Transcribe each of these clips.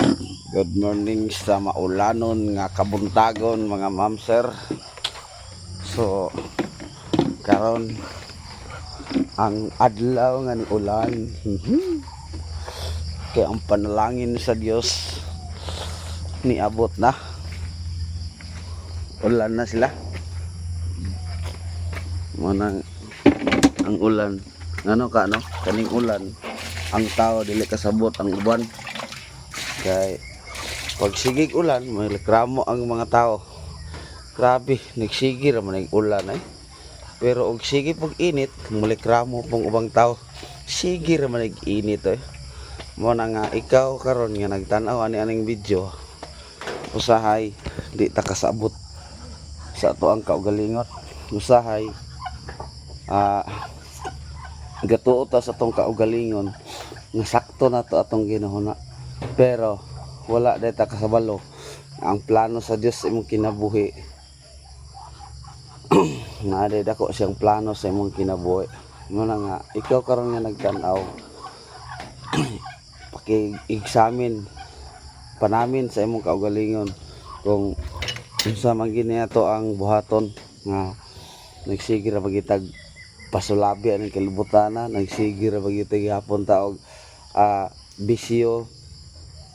Good morning sa maulanon nga kabuntagon mga mamser. So karon ang adlaw nga ni ulan. Kaya ang panalangin sa Dios niabot na. Ulan na sila. Manang ang ulan. Ano ka no? Kaning ulan. Ang tao dili kasabot ang uban. Kay pag sigig ulan, may reklamo ang mga tao. Grabe, nagsigi raman ang ulan eh. Pero og sige pag init, mulikramo pong ubang tao. Sige raman ang init eh. Mo na nga ikaw karon nga nagtan-aw ani aning video. Usahay di ta kasabot sa ato ang kaugalingon. Usahay gatuo ta sa atong kaugalingon nga sakto na to atong ginahuna. Pero wala data kasabalo ang plano sa Dios sa imong kinabuhi. Naade dako siyang plano sa imong kinabuhi. Muna nga ikaw karon nga nagtan-aw paki-examine panamin sa imong kaugalingon kung unsa man gini ato ang buhaton nga nagsige ra magitag pasulabi aning kalibutan, nagsige ra magitag hapon taog bisyo,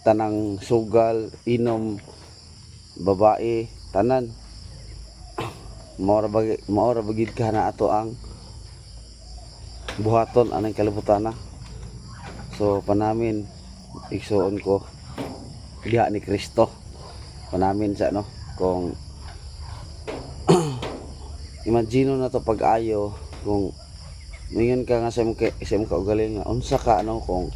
tanang sugal, inom, babae, tanan. Maora bagid ka na ato ang buhaton anang kalibutan. So panamin igsuon ko diha ni Kristo. Panamin sa no kung imagino na to pag-ayo kung mingon ka nga sa imong kaugalingon unsa ka ano kung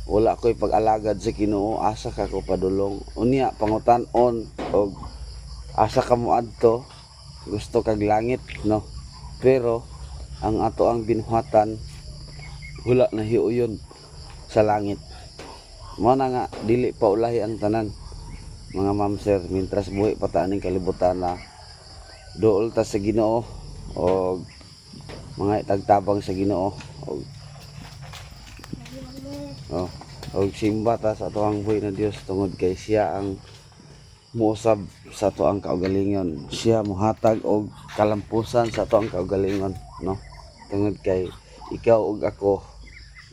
wala ko'y pag-alagad sa Ginoo, asa ka ko padulong. Unya pangutan-on og asa ka mo adto, gusto kag langit, no? Pero ang ato ang binuhatan wala na hiuyon sa langit. Mao na nga dili pa ulahi ang tanan. Mga mamser, mintras buhi pa ta aning kalibutan na duol ta sa Ginoo og mga itagtabang sa Ginoo og simba ta sa atoang buhi na Dios tungod kay siya ang muusab sa atoang kaugalingon. Siya muhatag og kalampusan sa atoang kaugalingon, no? Tungod kay ikaw ug ako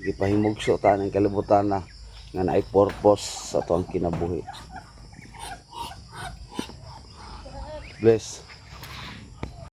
gipahimugso ta ng kalibutan na nga naay purpose sa atoang kinabuhi. Bless.